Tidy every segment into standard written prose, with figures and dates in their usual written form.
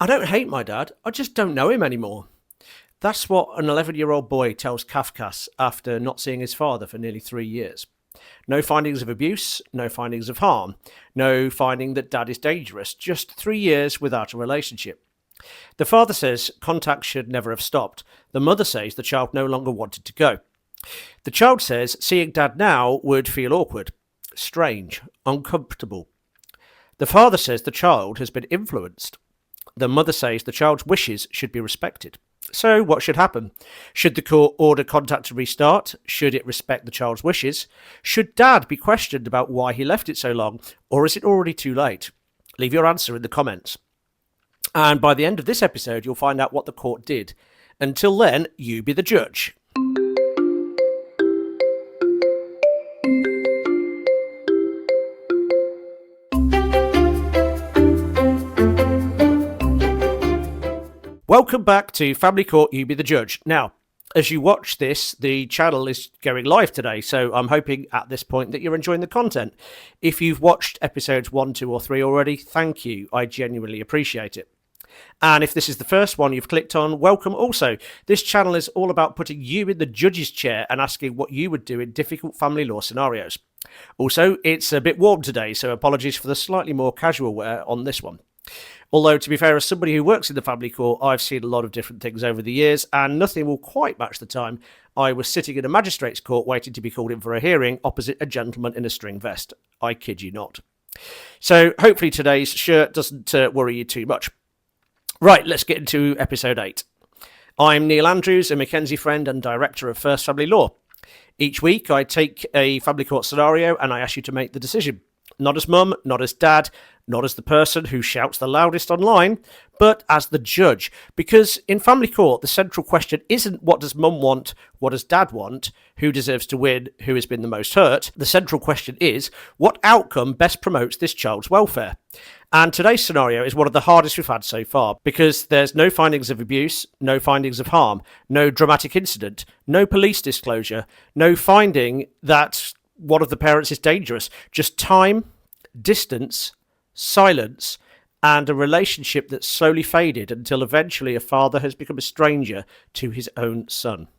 I don't hate my dad, I just don't know him anymore. That's what an 11-year-old boy tells Kafkas after not seeing his father for nearly 3 years. No findings of abuse, no findings of harm, no finding that dad is dangerous, just 3 years without a relationship. The father says contact should never have stopped. The mother says the child no longer wanted to go. The child says seeing dad now would feel awkward, strange, uncomfortable. The father says the child has been influenced. The mother says the child's wishes should be respected. So what should happen? Should the court order contact to restart? Should it respect the child's wishes? Should dad be questioned about why he left it so long? Or is it already too late? Leave your answer in the comments. And by the end of this episode, you'll find out what the court did. Until then, you be the judge. Welcome back to Family Court, You Be the Judge. Now, as you watch this, the channel is going live today, so I'm hoping at this point that you're enjoying the content. If you've watched episodes 1, 2 or 3 already, thank you. I genuinely appreciate it. And if this is the first one you've clicked on, welcome also. This channel is all about putting you in the judge's chair and asking what you would do in difficult family law scenarios. Also, it's a bit warm today, so apologies for the slightly more casual wear on this one. Although, to be fair, as somebody who works in the family court, I've seen a lot of different things over the years, and nothing will quite match the time I was sitting in a magistrate's court waiting to be called in for a hearing opposite a gentleman in a string vest. I kid you not. So hopefully today's shirt doesn't worry you too much. Right, let's get into episode 8. I'm Neil Andrews, a Mackenzie friend and director of First Family Law. Each week I take a family court scenario and I ask you to make the decision. Not as mum, not as dad, not as the person who shouts the loudest online, but as the judge. Because in family court, the central question isn't what does mum want, what does dad want, who deserves to win, who has been the most hurt. The central question is what outcome best promotes this child's welfare. And today's scenario is one of the hardest we've had so far because there's no findings of abuse, no findings of harm, no dramatic incident, no police disclosure, no finding that one of the parents is dangerous, just time, distance, silence, and a relationship that slowly faded until eventually a father has become a stranger to his own son.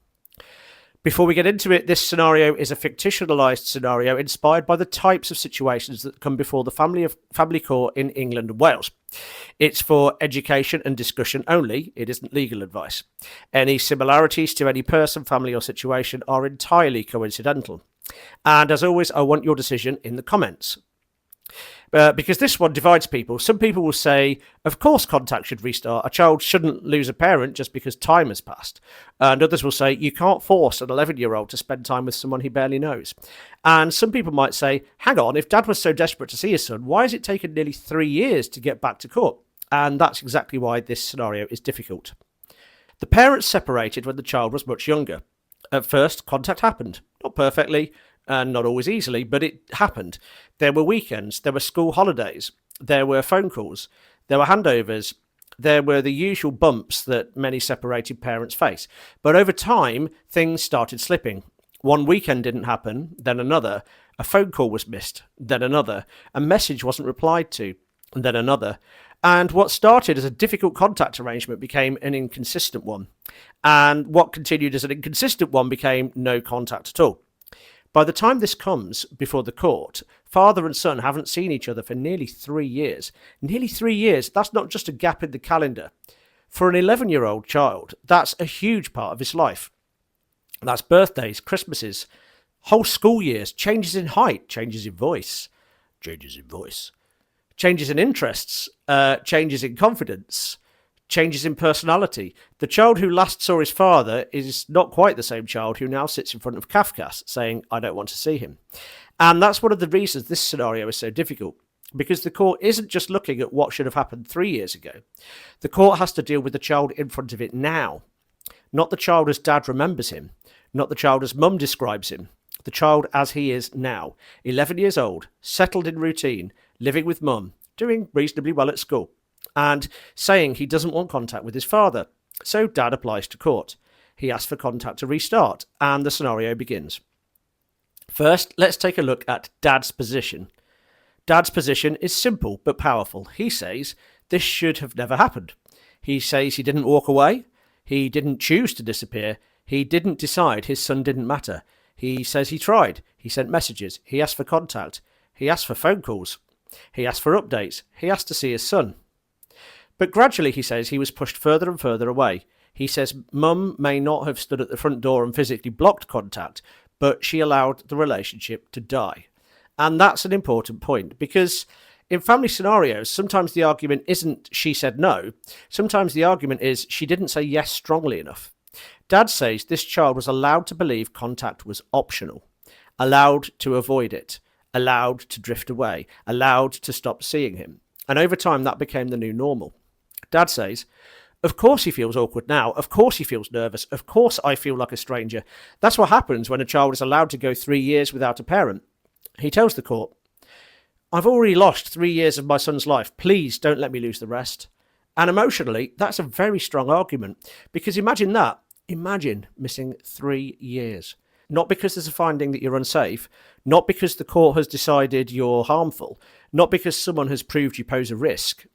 Before we get into it, this scenario is a fictionalized scenario inspired by the types of situations that come before the family court in England and Wales. It's for education and discussion only. It isn't legal advice. Any similarities to any person, family, or situation are entirely coincidental. And as always, I want your decision in the comments. Because this one divides people. Some people will say, of course contact should restart. A child shouldn't lose a parent just because time has passed. And others will say, you can't force an 11-year-old to spend time with someone he barely knows. And some people might say, hang on, if dad was so desperate to see his son, why has it taken nearly 3 years to get back to court? And that's exactly why this scenario is difficult. The parents separated when the child was much younger. At first, contact happened. Not perfectly, and not always easily, but it happened. There were weekends, there were school holidays, there were phone calls, there were handovers, there were the usual bumps that many separated parents face. But over time, things started slipping. One weekend didn't happen, then another. A phone call was missed, then another. A message wasn't replied to, then another. And what started as a difficult contact arrangement became an inconsistent one. And what continued as an inconsistent one became no contact at all. By the time this comes before the court, father and son haven't seen each other for nearly 3 years. Nearly 3 years, that's not just a gap in the calendar. For an 11-year-old child, that's a huge part of his life. That's birthdays, Christmases, whole school years, changes in height, changes in voice, changes in interests, changes in confidence, changes in personality. The child who last saw his father is not quite the same child who now sits in front of Kafkas saying, I don't want to see him. And that's one of the reasons this scenario is so difficult, because the court isn't just looking at what should have happened 3 years ago. The court has to deal with the child in front of it now, not the child as dad remembers him, not the child as mum describes him, the child as he is now, 11 years old, settled in routine, living with mum, doing reasonably well at school, and saying he doesn't want contact with his father. So dad applies to court. He asks for contact to restart, and the scenario begins. First, let's take a look at dad's position. Dad's position is simple but powerful. He says, this should have never happened. He says he didn't walk away. He didn't choose to disappear. He didn't decide his son didn't matter. He says he tried. He sent messages. He asked for contact. He asked for phone calls. He asked for updates. He asked to see his son. But gradually, he says, he was pushed further and further away. He says Mum may not have stood at the front door and physically blocked contact, but she allowed the relationship to die. And that's an important point, because in family scenarios, sometimes the argument isn't she said no. Sometimes the argument is she didn't say yes strongly enough. Dad says this child was allowed to believe contact was optional, allowed to avoid it, allowed to drift away, allowed to stop seeing him. And over time, that became the new normal. Dad says, of course he feels awkward now. Of course he feels nervous. Of course I feel like a stranger. That's what happens when a child is allowed to go 3 years without a parent. He tells the court, I've already lost 3 years of my son's life. Please don't let me lose the rest. And emotionally, that's a very strong argument, because imagine that. Imagine missing 3 years. Not because there's a finding that you're unsafe, not because the court has decided you're harmful, not because someone has proved you pose a risk,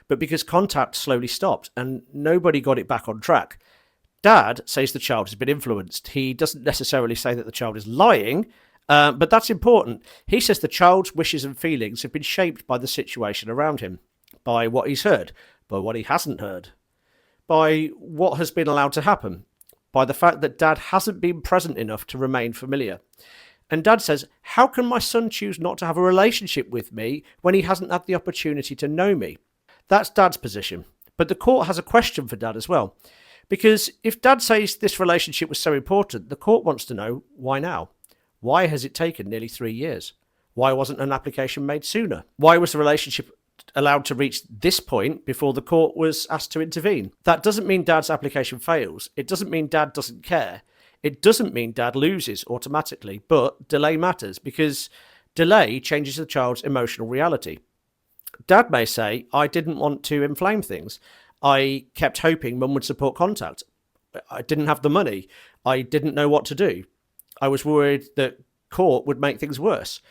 but because contact slowly stopped and nobody got it back on track. Dad says the child has been influenced. He doesn't necessarily say that the child is lying, but that's important. He says the child's wishes and feelings have been shaped by the situation around him, by what he's heard, by what he hasn't heard, by what has been allowed to happen, by the fact that Dad hasn't been present enough to remain familiar. And Dad says, how can my son choose not to have a relationship with me when he hasn't had the opportunity to know me? That's Dad's position. But the court has a question for Dad as well. Because if Dad says this relationship was so important, the court wants to know, why now? Why has it taken nearly 3 years? Why wasn't an application made sooner? Why was the relationship allowed to reach this point before the court was asked to intervene? That doesn't mean Dad's application fails. It doesn't mean Dad doesn't care. It doesn't mean Dad loses automatically, but delay matters because delay changes the child's emotional reality. Dad may say, I didn't want to inflame things. I kept hoping Mum would support contact. I didn't have the money. I didn't know what to do. I was worried that court would make things worse.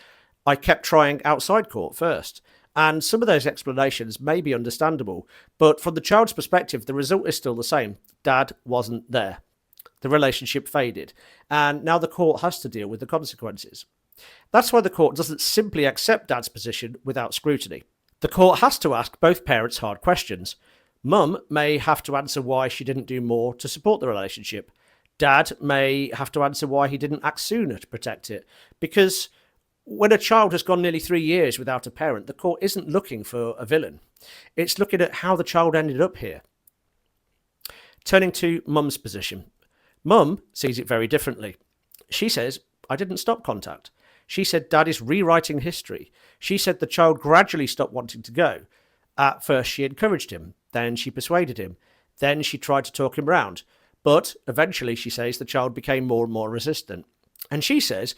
I kept trying outside court first. And some of those explanations may be understandable, but from the child's perspective, the result is still the same. Dad wasn't there. The relationship faded, and now the court has to deal with the consequences. That's why the court doesn't simply accept Dad's position without scrutiny. The court has to ask both parents hard questions. Mum may have to answer why she didn't do more to support the relationship. Dad may have to answer why he didn't act sooner to protect it, because when a child has gone nearly 3 years without a parent, the court isn't looking for a villain. It's looking at how the child ended up here. Turning to Mum's position. Mum sees it very differently. She says, I didn't stop contact. She said Dad is rewriting history. She said the child gradually stopped wanting to go. At first she encouraged him. Then she persuaded him. Then she tried to talk him round. But eventually, she says, the child became more and more resistant. And she says,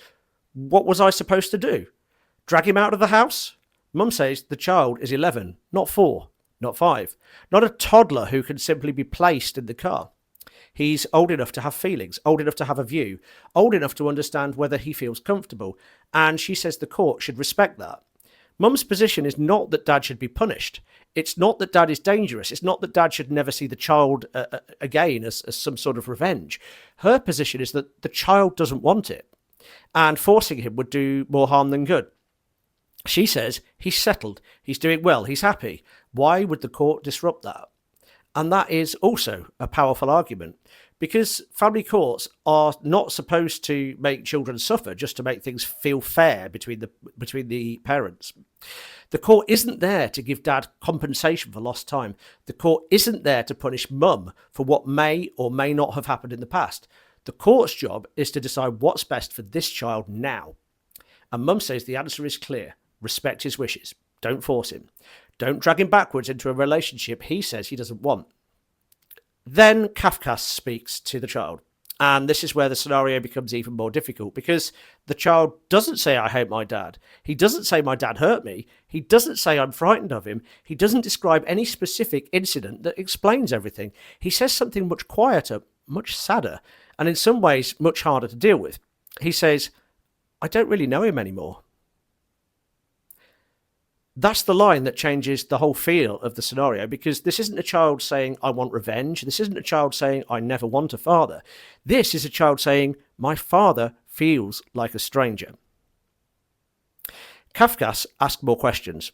what was I supposed to do? Drag him out of the house? Mum says the child is 11, not 4, not 5, not a toddler who can simply be placed in the car. He's old enough to have feelings, old enough to have a view, old enough to understand whether he feels comfortable. And she says the court should respect that. Mum's position is not that Dad should be punished. It's not that Dad is dangerous. It's not that Dad should never see the child again as some sort of revenge. Her position is that the child doesn't want it, and forcing him would do more harm than good. She says he's settled, he's doing well, he's happy. Why would the court disrupt that? And that is also a powerful argument, because family courts are not supposed to make children suffer just to make things feel fair between the parents. The court isn't there to give Dad compensation for lost time. The court isn't there to punish Mum for what may or may not have happened in the past. The court's job is to decide what's best for this child now. And Mum says the answer is clear. Respect his wishes. Don't force him. Don't drag him backwards into a relationship he says he doesn't want. Then Kafkas speaks to the child. And this is where the scenario becomes even more difficult, because the child doesn't say, I hate my dad. He doesn't say, my dad hurt me. He doesn't say, I'm frightened of him. He doesn't describe any specific incident that explains everything. He says something much quieter, much sadder, and in some ways much harder to deal with. He says, I don't really know him anymore. That's the line that changes the whole feel of the scenario, because this isn't a child saying, I want revenge. This isn't a child saying, I never want a father. This is a child saying, my father feels like a stranger. Kafkas asked more questions.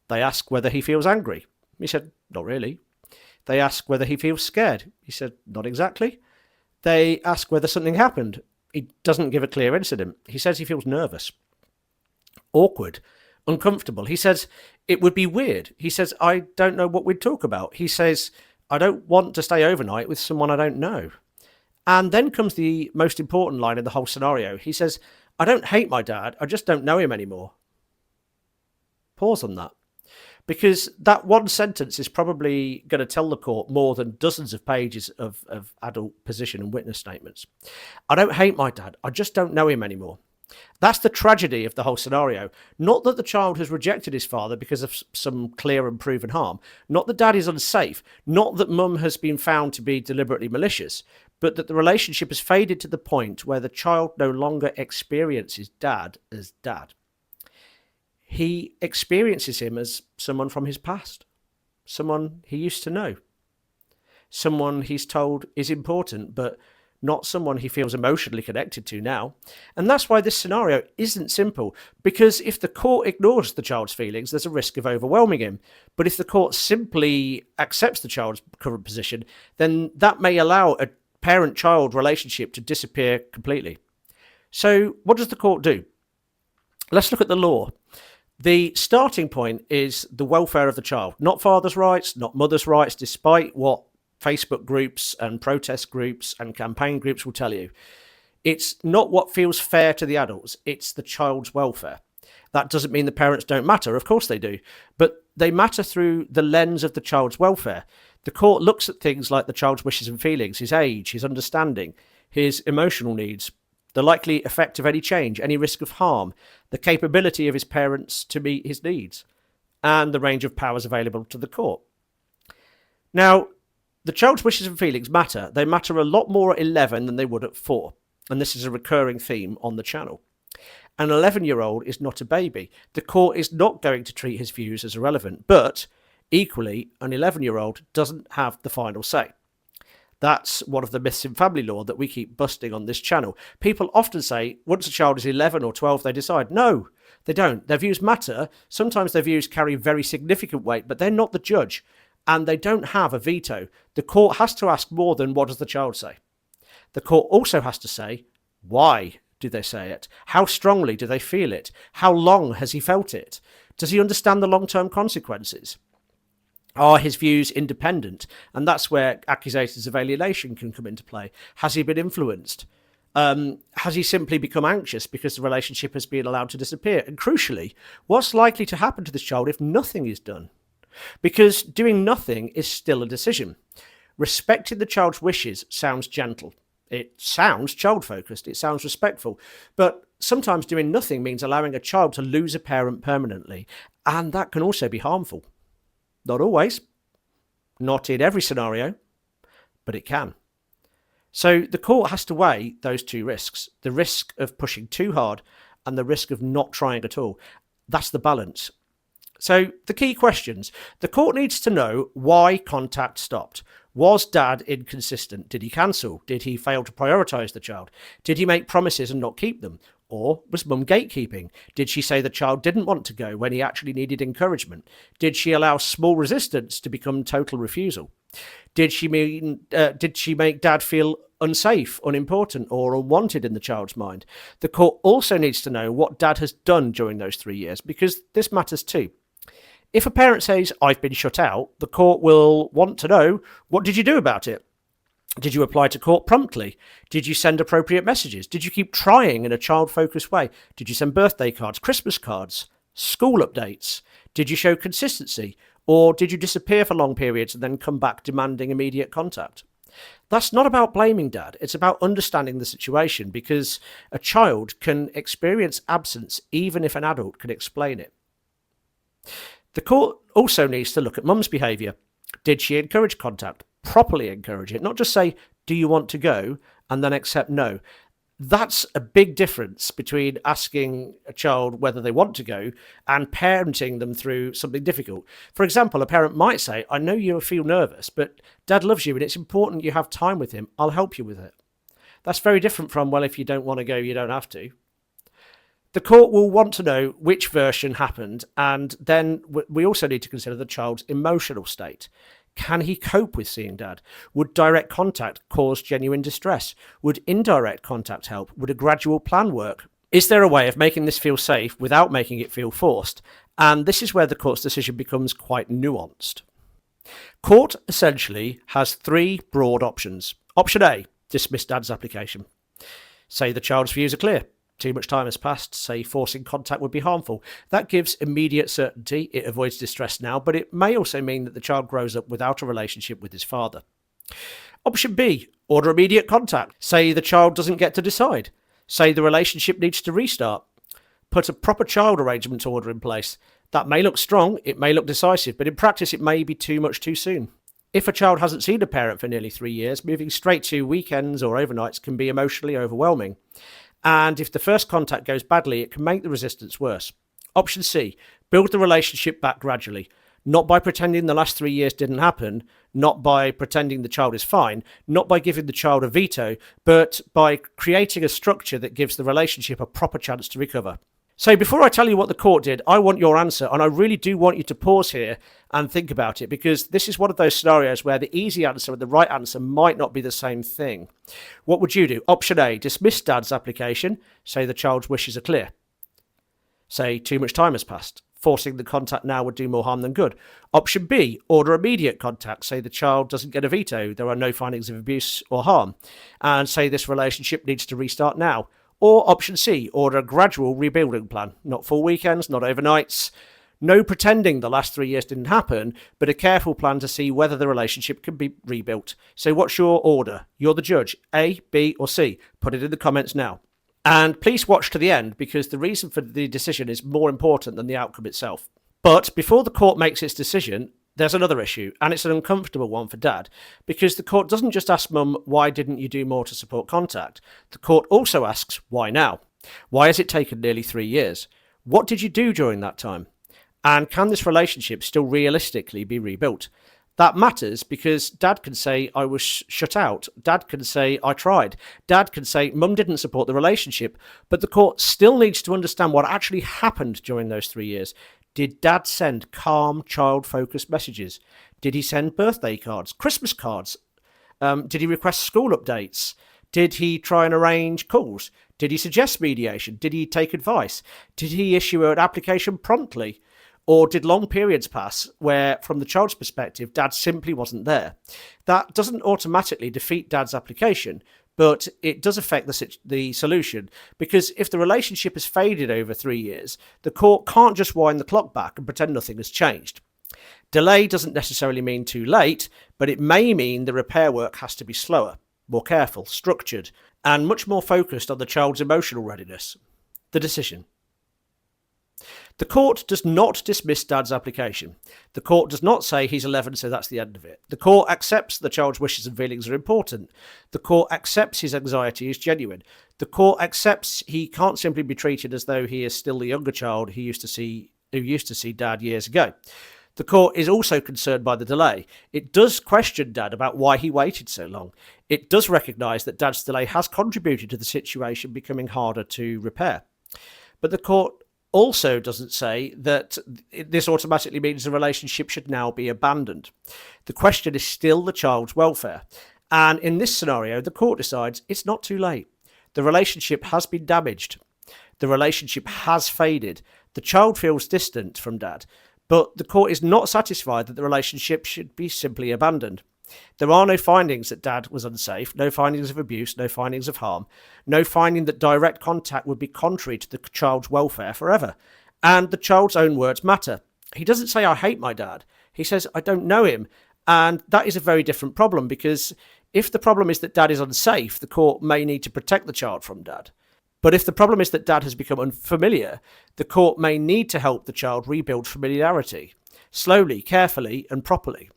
They ask whether he feels angry. He said, not really. They ask whether he feels scared. He said, not exactly. They ask whether something happened. He doesn't give a clear incident. He says he feels nervous, awkward, uncomfortable. He says it would be weird. He says, I don't know what we'd talk about. He says, I don't want to stay overnight with someone I don't know. And then comes the most important line in the whole scenario. He says, I don't hate my dad. I just don't know him anymore. Pause on that. Because that one sentence is probably going to tell the court more than dozens of pages of adult position and witness statements. I don't hate my dad. I just don't know him anymore. That's the tragedy of the whole scenario. Not that the child has rejected his father because of some clear and proven harm. Not that dad is unsafe. Not that mum has been found to be deliberately malicious. But that the relationship has faded to the point where the child no longer experiences dad as dad. He experiences him as someone from his past, someone he used to know, someone he's told is important, but not someone he feels emotionally connected to now. And that's why this scenario isn't simple, because if the court ignores the child's feelings, there's a risk of overwhelming him. But if the court simply accepts the child's current position, then that may allow a parent-child relationship to disappear completely. So what does the court do? Let's look at the law. The starting point is the welfare of the child, not father's rights, not mother's rights, despite what Facebook groups and protest groups and campaign groups will tell you. It's not what feels fair to the adults, it's the child's welfare. That doesn't mean the parents don't matter, of course they do, but they matter through the lens of the child's welfare. The court looks at things like the child's wishes and feelings, his age, his understanding, his emotional needs, the likely effect of any change, any risk of harm, the capability of his parents to meet his needs, and the range of powers available to the court. Now, the child's wishes and feelings matter. They matter a lot more at 11 than they would at 4, and this is a recurring theme on the channel. An 11-year-old is not a baby. The court is not going to treat his views as irrelevant, but equally, an 11-year-old doesn't have the final say. That's one of the myths in family law that we keep busting on this channel. People often say, once a child is 11 or 12, they decide. No, they don't. Their views matter. Sometimes their views carry very significant weight, but they're not the judge, and they don't have a veto. The court has to ask more than what does the child say. The court also has to say, why do they say it? How strongly do they feel it? How long has he felt it? Does he understand the long-term consequences? Are his views independent? And that's where accusations of alienation can come into play. Has he been influenced? Has he simply become anxious because the relationship has been allowed to disappear? And crucially, what's likely to happen to this child if nothing is done? Because doing nothing is still a decision. Respecting the child's wishes sounds gentle. It sounds child-focused. It sounds respectful. But sometimes doing nothing means allowing a child to lose a parent permanently. And that can also be harmful. Not always, not in every scenario, but it can. So the court has to weigh those two risks, the risk of pushing too hard and the risk of not trying at all. That's the balance. So the key questions. The court needs to know why contact stopped. Was dad inconsistent? Did he cancel? Did he fail to prioritise the child? Did he make promises and not keep them? Or was mum gatekeeping? Did she say the child didn't want to go when he actually needed encouragement? Did she allow small resistance to become total refusal? Did she make dad feel unsafe, unimportant, or unwanted in the child's mind? The court also needs to know what dad has done during those 3 years, because this matters too. If a parent says, I've been shut out, the court will want to know, what did you do about it? Did you apply to court promptly? Did you send appropriate messages? Did you keep trying in a child-focused way? Did you send birthday cards, Christmas cards, school updates? Did you show consistency? Or did you disappear for long periods and then come back demanding immediate contact? That's not about blaming dad. It's about understanding the situation, because a child can experience absence even if an adult can explain it. The court also needs to look at mum's behaviour. Did she encourage contact? Properly encourage it, not just say, do you want to go, and then accept no. That's a big difference between asking a child whether they want to go and parenting them through something difficult. For example, a parent might say, I know you feel nervous, but dad loves you and it's important you have time with him. I'll help you with it. That's very different from, well, if you don't want to go, you don't have to. The court will want to know which version happened, and then we also need to consider the child's emotional state. Can he cope with seeing dad? Would direct contact cause genuine distress? Would indirect contact help? Would a gradual plan work? Is there a way of making this feel safe without making it feel forced? And this is where the court's decision becomes quite nuanced. Court essentially has three broad options. Option A, dismiss dad's application. Say the child's views are clear. Too much time has passed, say forcing contact would be harmful. That gives immediate certainty, it avoids distress now, but it may also mean that the child grows up without a relationship with his father. Option B, order immediate contact. Say the child doesn't get to decide. Say the relationship needs to restart. Put a proper child arrangement order in place. That may look strong, it may look decisive, but in practice it may be too much too soon. If a child hasn't seen a parent for nearly 3 years, moving straight to weekends or overnights can be emotionally overwhelming. And if the first contact goes badly, it can make the resistance worse. Option C, build the relationship back gradually. Not by pretending the last 3 years didn't happen, not by pretending the child is fine, not by giving the child a veto, but by creating a structure that gives the relationship a proper chance to recover. So before I tell you what the court did, I want your answer, and I really do want you to pause here and think about it, because this is one of those scenarios where the easy answer and the right answer might not be the same thing. What would you do? Option A, dismiss dad's application. Say the child's wishes are clear. Say too much time has passed. Forcing the contact now would do more harm than good. Option B, order immediate contact. Say the child doesn't get a veto. There are no findings of abuse or harm. And say this relationship needs to restart now. Or option C, order a gradual rebuilding plan. Not full weekends, not overnights. No pretending the last 3 years didn't happen, but a careful plan to see whether the relationship can be rebuilt. So what's your order? You're the judge. A, B, or C? Put it in the comments now. And please watch to the end, because the reason for the decision is more important than the outcome itself. But before the court makes its decision, there's another issue, and it's an uncomfortable one for dad, because the court doesn't just ask mum, why didn't you do more to support contact? The court also asks, why now? Why has it taken nearly 3 years? What did you do during that time? And can this relationship still realistically be rebuilt? That matters because dad can say, I was shut out. Dad can say, I tried. Dad can say, mum didn't support the relationship. But the court still needs to understand what actually happened during those 3 years. Did dad send calm, child-focused messages? Did he send birthday cards, Christmas cards? Did he request school updates? Did he try and arrange calls? Did he suggest mediation? Did he take advice? Did he issue an application promptly? Or did long periods pass where, from the child's perspective, dad simply wasn't there? That doesn't automatically defeat dad's application, but it does affect the solution, because if the relationship has faded over 3 years, the court can't just wind the clock back and pretend nothing has changed. Delay doesn't necessarily mean too late, but it may mean the repair work has to be slower, more careful, structured, and much more focused on the child's emotional readiness. The decision. The court does not dismiss dad's application. The court does not say he's 11, so that's the end of it. The court accepts the child's wishes and feelings are important. The court accepts his anxiety is genuine. The court accepts he can't simply be treated as though he is still the younger child who used to see dad years ago. The court is also concerned by the delay. It does question dad about why he waited so long. It does recognise that dad's delay has contributed to the situation becoming harder to repair. But the court also doesn't say that this automatically means the relationship should now be abandoned. The question is still the child's welfare. And in this scenario, the court decides it's not too late. The relationship has been damaged. The relationship has faded. The child feels distant from dad, but the court is not satisfied that the relationship should be simply abandoned. There are no findings that dad was unsafe, no findings of abuse, no findings of harm, no finding that direct contact would be contrary to the child's welfare forever. And the child's own words matter. He doesn't say, I hate my dad. He says, I don't know him. And that is a very different problem, because if the problem is that dad is unsafe, the court may need to protect the child from dad. But if the problem is that dad has become unfamiliar, the court may need to help the child rebuild familiarity, slowly, carefully, and properly.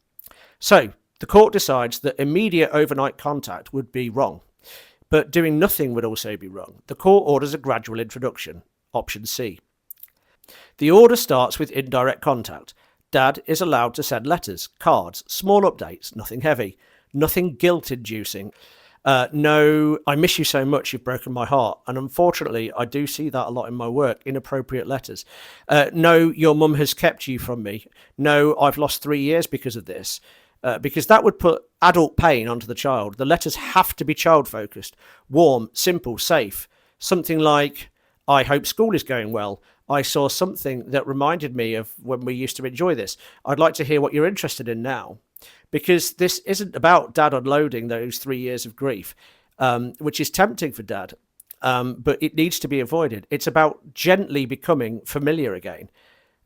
So, the court decides that immediate overnight contact would be wrong. But doing nothing would also be wrong. The court orders a gradual introduction, option C. The order starts with indirect contact. Dad is allowed to send letters, cards, small updates, nothing heavy, nothing guilt-inducing. No, I miss you so much, you've broken my heart. And unfortunately, I do see that a lot in my work, inappropriate letters. No, your mum has kept you from me. No, I've lost 3 years because of this. Because that would put adult pain onto the child. The letters have to be child-focused, warm, simple, safe. Something like, I hope school is going well. I saw something that reminded me of when we used to enjoy this. I'd like to hear what you're interested in now. Because this isn't about dad unloading those 3 years of grief, which is tempting for dad, but it needs to be avoided. It's about gently becoming familiar again.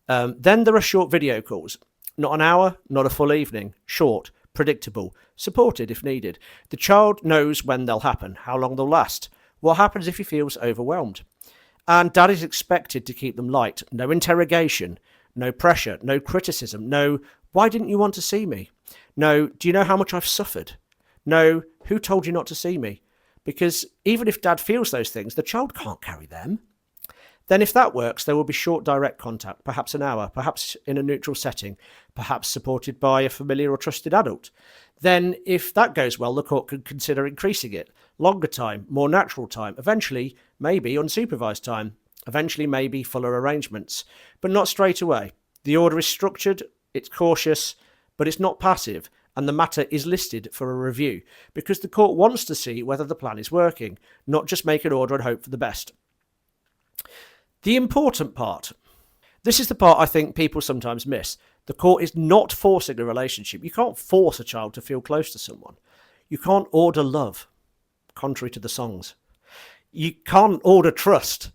Then there are short video calls. Not an hour, not a full evening. Short, predictable, supported if needed. The child knows when they'll happen, how long they'll last, what happens if he feels overwhelmed. And dad is expected to keep them light. No interrogation, no pressure, no criticism, no, why didn't you want to see me? No, do you know how much I've suffered? No, who told you not to see me? Because even if dad feels those things, the child can't carry them. Then if that works, there will be short direct contact, perhaps an hour, perhaps in a neutral setting, perhaps supported by a familiar or trusted adult. Then if that goes well, the court could consider increasing it. Longer time, more natural time, eventually maybe unsupervised time, eventually maybe fuller arrangements, but not straight away. The order is structured, it's cautious, but it's not passive, and the matter is listed for a review, because the court wants to see whether the plan is working, not just make an order and hope for the best. The important part. This is the part I think people sometimes miss. The court is not forcing a relationship. You can't force a child to feel close to someone. You can't order love, contrary to the songs. You can't order trust.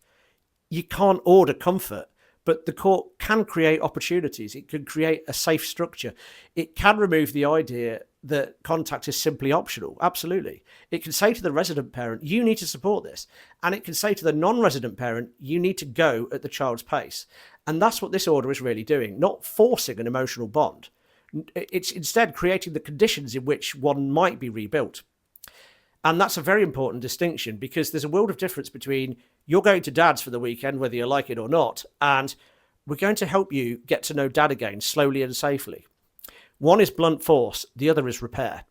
You can't order comfort. But the court can create opportunities. It can create a safe structure. It can remove the idea that contact is simply optional. Absolutely. It can say to the resident parent, you need to support this. And it can say to the non-resident parent, you need to go at the child's pace. And that's what this order is really doing, not forcing an emotional bond. It's instead creating the conditions in which one might be rebuilt. And that's a very important distinction, because there's a world of difference between you're going to dad's for the weekend, whether you like it or not, and we're going to help you get to know dad again slowly and safely. One is blunt force, the other is repair.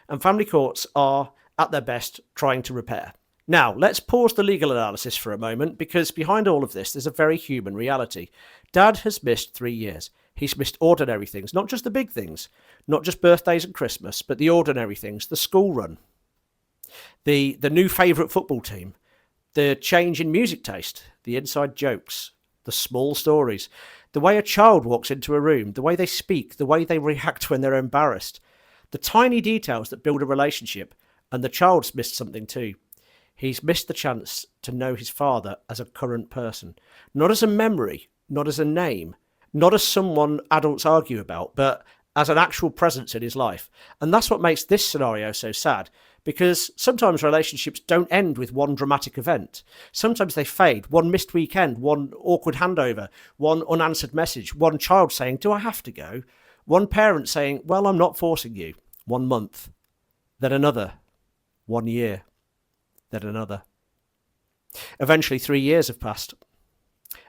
And family courts are, at their best, trying to repair. Now, let's pause the legal analysis for a moment, because behind all of this, there's a very human reality. Dad has missed 3 years. He's missed ordinary things, not just the big things, not just birthdays and Christmas, but the ordinary things, the school run, the new favourite football team, the change in music taste, the inside jokes, the small stories, the way a child walks into a room, the way they speak, the way they react when they're embarrassed, the tiny details that build a relationship. And the child's missed something too. He's missed the chance to know his father as a current person, not as a memory, not as a name, not as someone adults argue about, but as an actual presence in his life. And that's what makes this scenario so sad, because sometimes relationships don't end with one dramatic event. Sometimes they fade. One missed weekend, one awkward handover, one unanswered message, one child saying, do I have to go? One parent saying, well, I'm not forcing you. 1 month, then another, 1 year, then another. Eventually 3 years have passed.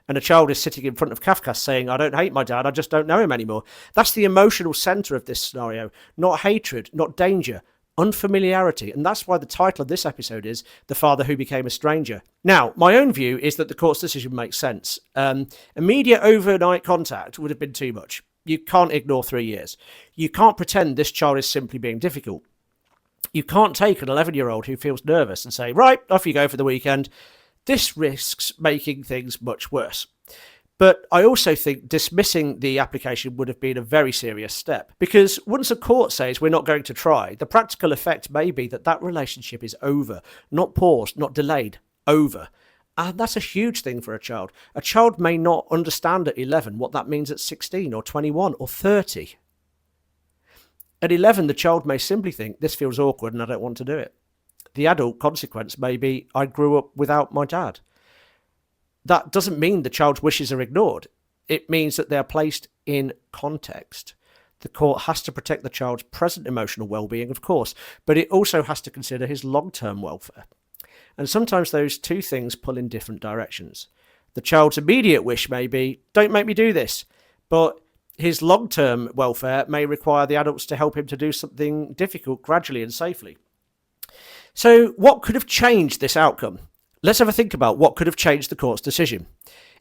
And a child is sitting in front of Kafka saying, I don't hate my dad, I just don't know him anymore. That's the emotional centre of this scenario. Not hatred, not danger, unfamiliarity. And that's why the title of this episode is The Father Who Became a Stranger. Now, my own view is that the court's decision makes sense. Immediate overnight contact would have been too much. You can't ignore 3 years. You can't pretend this child is simply being difficult. You can't take an 11-year-old who feels nervous and say, right, off you go for the weekend. This risks making things much worse. But I also think dismissing the application would have been a very serious step, because once a court says we're not going to try, the practical effect may be that that relationship is over, not paused, not delayed, over. And that's a huge thing for a child. A child may not understand at 11 what that means at 16 or 21 or 30. At 11, the child may simply think, this feels awkward and I don't want to do it. The adult consequence may be, I grew up without my dad. That doesn't mean the child's wishes are ignored. It means that they are placed in context. The court has to protect the child's present emotional well-being, of course, but it also has to consider his long-term welfare. And sometimes those two things pull in different directions. The child's immediate wish may be, don't make me do this, but his long-term welfare may require the adults to help him to do something difficult gradually and safely. So what could have changed this outcome? Let's have a think about what could have changed the court's decision.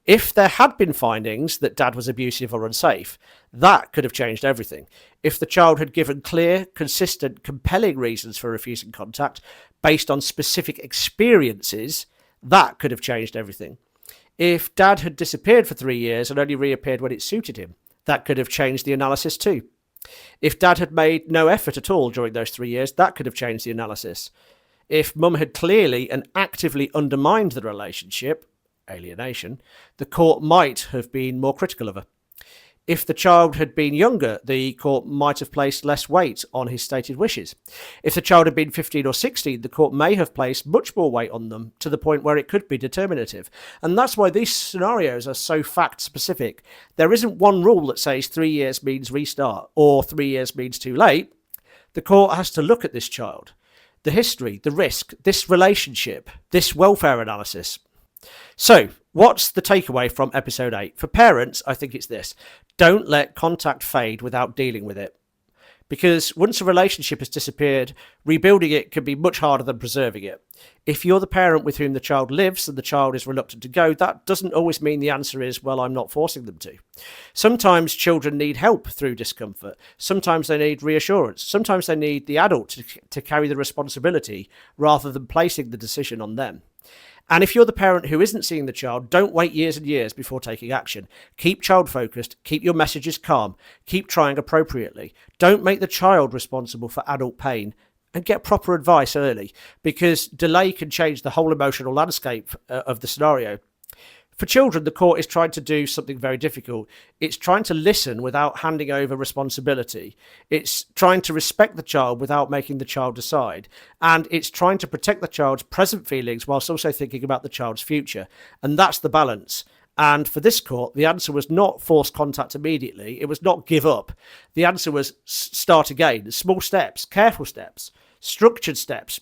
If there had been findings that dad was abusive or unsafe, that could have changed everything. If the child had given clear, consistent, compelling reasons for refusing contact based on specific experiences, that could have changed everything. If dad had disappeared for 3 years and only reappeared when it suited him, that could have changed the analysis too. If dad had made no effort at all during those 3 years, that could have changed the analysis. If mum had clearly and actively undermined the relationship, alienation, the court might have been more critical of her. If the child had been younger, the court might have placed less weight on his stated wishes. If the child had been 15 or 16, the court may have placed much more weight on them to the point where it could be determinative. And that's why these scenarios are so fact-specific. There isn't one rule that says 3 years means restart or 3 years means too late. The court has to look at this child, the history, the risk, this relationship, this welfare analysis. So, what's the takeaway from episode 8? For parents, I think it's this. Don't let contact fade without dealing with it. Because once a relationship has disappeared, rebuilding it can be much harder than preserving it. If you're the parent with whom the child lives and the child is reluctant to go, that doesn't always mean the answer is, well, I'm not forcing them to. Sometimes children need help through discomfort. Sometimes they need reassurance. Sometimes they need the adult to carry the responsibility rather than placing the decision on them. And if you're the parent who isn't seeing the child, don't wait years and years before taking action. Keep child focused, keep your messages calm, keep trying appropriately. Don't make the child responsible for adult pain, and get proper advice early, because delay can change the whole emotional landscape of the scenario. For children, the court is trying to do something very difficult. It's trying to listen without handing over responsibility. It's trying to respect the child without making the child decide. And it's trying to protect the child's present feelings whilst also thinking about the child's future. And that's the balance. And for this court, the answer was not force contact immediately. It was not give up. The answer was start again. Small steps, careful steps, structured steps.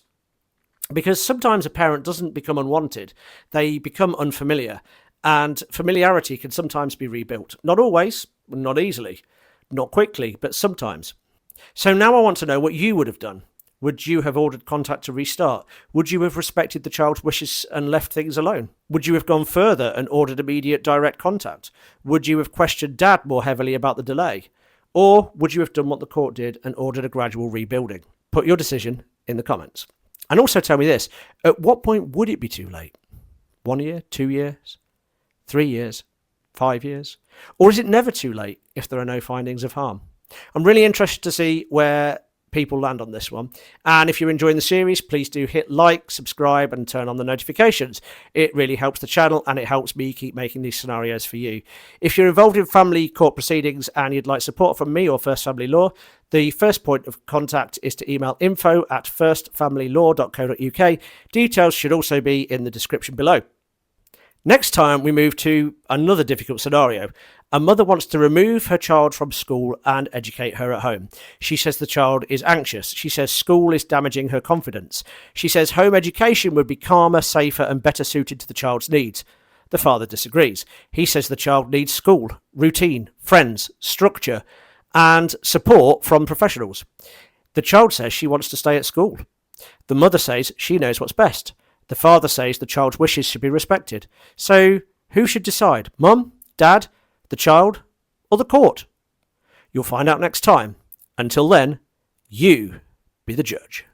Because sometimes a parent doesn't become unwanted. They become unfamiliar. And familiarity can sometimes be rebuilt. Not always, not easily, not quickly, but sometimes. So now I want to know what you would have done. Would you have ordered contact to restart? Would you have respected the child's wishes and left things alone? Would you have gone further and ordered immediate direct contact? Would you have questioned dad more heavily about the delay? Or would you have done what the court did and ordered a gradual rebuilding? Put your decision in the comments. And also tell me this, at what point would it be too late? 1 year, 2 years, 3 years, 5 years? Or is it never too late if there are no findings of harm? I'm really interested to see where people land on this one. And if you're enjoying the series, please do hit like, subscribe, and turn on the notifications. It really helps the channel and it helps me keep making these scenarios for you. If you're involved in family court proceedings and you'd like support from me or First Family Law, the first point of contact is to email info@firstfamilylaw.co.uk. Details should also be in the description below. Next time, we move to another difficult scenario. A mother wants to remove her child from school and educate her at home. She says the child is anxious. She says school is damaging her confidence. She says home education would be calmer, safer, and better suited to the child's needs. The father disagrees. He says the child needs school, routine, friends, structure, and support from professionals. The child says she wants to stay at school. The mother says she knows what's best. The father says the child's wishes should be respected. So, who should decide? Mum, Dad, the child, or the court? You'll find out next time. Until then, you be the judge.